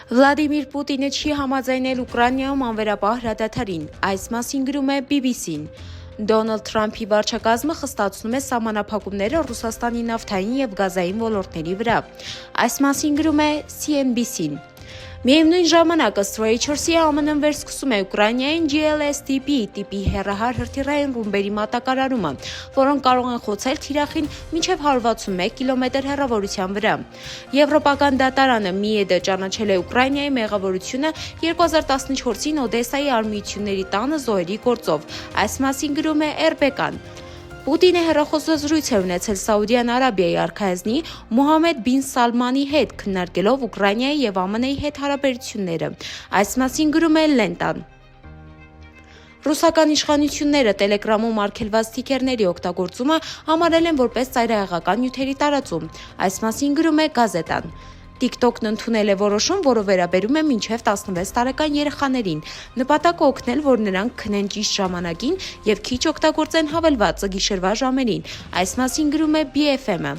Վլադիմիր Պուտինը չի համաձայնել Ուկրաինայում անվերապահ հրադադարին, այս մասին գրում է BBC-ն։ Դոնալդ Թրամփի վարչակազմը խստացնում է սահմանափակումները Ռուսաստանի նավթային եւ գազային ոլորտների վրա։ Այս մասին գրում է CNBC-ն։ Միևնույն ժամանակ ըստ Reuters-ի ԱՄՆ-ն վերսկսում է Ուկրաինային GLSDB տիպի հեռահար հրթիռային ռումբերի մատակարարումը, որոնք կարող են խոցել թիրախին մինչև 161 կիլոմետր հեռավորության վրա։ Եվրոպական դատարանը ՄԻԵԴ ճանաչել է Ուկրաինայի մեղավորությունը 2014-ին Օդեսայի արմիությունների տանը զոհերի գործով։ Այս մասին գրում է RBK-ն։ Պուտինը հեռախոսազրույց է ունեցել Սաուդյան Արաբիայի արքայազնի Մոհամմեդ բին Սալմանի հետ, քննարկելով Ուկրաինայի եւ ԱՄՆ-ի հետ հարաբերությունները։ Այս մասին գրում է Լենտան։ Ռուսական իշխանությունները Տելեգրամում արգելված սթիքերների օգտագործումը համարել են որպես ծայրահեղական նյութերի տարածում։ Այս մասին գրում է Գազետան։ TikTok-ն ընդունել է որոշում, որը վերաբերում է մինչև 16 տարեկան երեխաներին, նպատակը օգնել, որ նրանք քնեն ճիշտ ժամանակին եւ քիչ օգտագործեն հավելվածը գիշերվա ժամերին։ Այս մասին գրում է BFM-ը։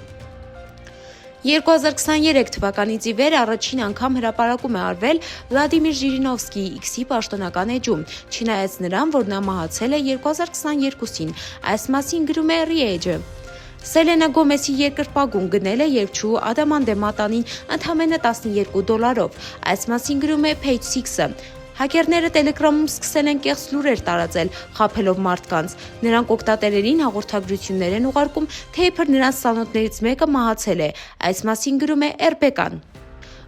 2023 թվականից ի վեր առաջին անգամ հրապարակում է արվել Վլադիմիր Ժիրինովսկիի X-ի պաշտոնական էջում, չնայած նրան, որ նա մահացել է 2022-ին։ Այս մասին գրում է Riege-ը։ Սելենա Գոմեսի երկրպագուն գնել է երգչուհու Ադամանդե Մատանին ընդամենը $12։ Այս մասին գրում է Page Six-ը։ Հակերները Տելեգրամում սկսել են կեղծ լուրեր տարածել, խաբելով մարդկանց։ Նրանք օգտատերերին հաղորդագրություններ են ուղարկում, թե իբր նրանց ծանոթներից մեկը մահացել է։ Այս մասին գրում է RBK-ն։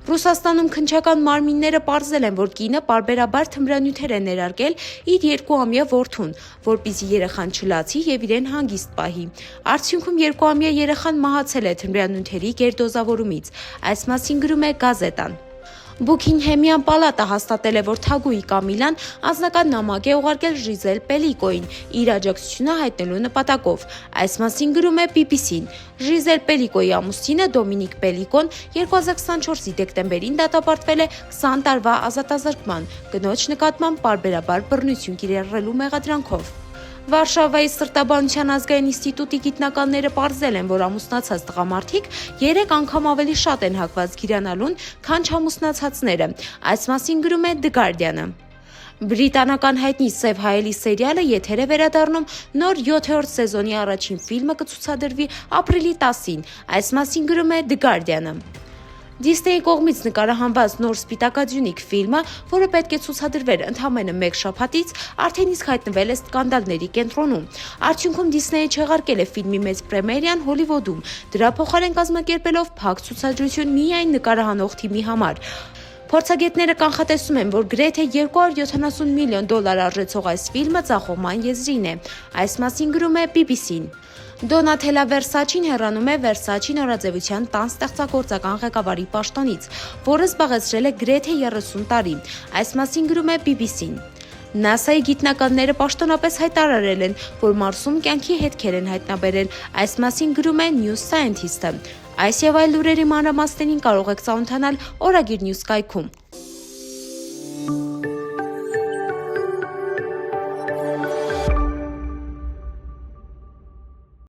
Ռուսաստանում քննչական մարմինները պարզել են, որ կինը պարբերաբար թմրանյութեր է ներարկել իր 2-ամյա որդուն, որպեսզի երեխան չլացի եւ իրեն հանգիստ պահի։ Արդյունքում 2-ամյա երեխան մահացել է թմրանյութերի գերդոզավորումից։ Այս մասին գրում է Գազետան։ Բուքինգհեմյան պալատը հաստատել է, որ թագուհի Կամիլան անձնական նամակ է ուղարկել Ժիզել Պելիկոին իր աջակցությունը հայտնելու նպատակով։ Այս մասին գրում է BBC-ն։ Ժիզել Պելիկոյի ամուսինը Դոմինիկ Պելիկոն 2024-ի դեկտեմբերին դատապարտվել է 20 տարվա ազատազրկման, կնոջ նկատմամբ պարբերաբար բռնություն կիրառելու մեղադրանքով։ Վարշավայի սրտաբանության ազգային ինստիտուտի գիտնականները պարզել են, որ ամուսնացած տղամարդիկ 3 անգամ ավելի շատ են հակված գիրանալուն, քան չամուսնացածները։ Այս մասին գրում է The Guardian-ը։ Բրիտանական հայտնի Սև հայելի սերիալը եթեր է վերադառնում, նոր 7-րդ սեզոնի առաջին ֆիլմը կցուցադրվի ապրիլի 10-ին։ Այս մասին գրում է The Guardian-ը։ Դիսնեյի կողմից նկարահանված նոր Սպիտակաձյունիկ ֆիլմը, որը պետք է ցուցադրվեր ընդամենը 1 շաբաթից, արդեն իսկ հայտնվել է սկանդալների կենտրոնում։ Արդյունքում Դիսնեյը չեղարկել է ֆիլմի մեծ պրեմիերան Հոլիվուդում, դրա փոխարեն կազմակերպելով փակ ցուցադրություն միայն նկարահանող թիմի համար։ Փորձագետները կանխատեսում են, որ գրեթե $270 միլիոն արժեցող այս ֆիլմը ձախողման եզրին է։ Այս մասին գրում է BBC-ն։ Դոնատելա Վերսաչին հեռանում է Վերսաչի նորաձևության տան ստեղծագործական ղեկավարի պաշտոնից, որը զբաղեցրել է գրեթե 30 տարի։ Այս մասին գրում է BBC-ն։ NASA-ի գիտնականները պաշտոնապես հայտարարել են, որ Մարսում կյանքի հետքեր են հայտնաբերել։ Այս մասին գրում է New Scientist-ը։ Այս եւ այլ լուրերի մանրամասներին կարող եք ծանոթանալ Օրագիր News կայքում։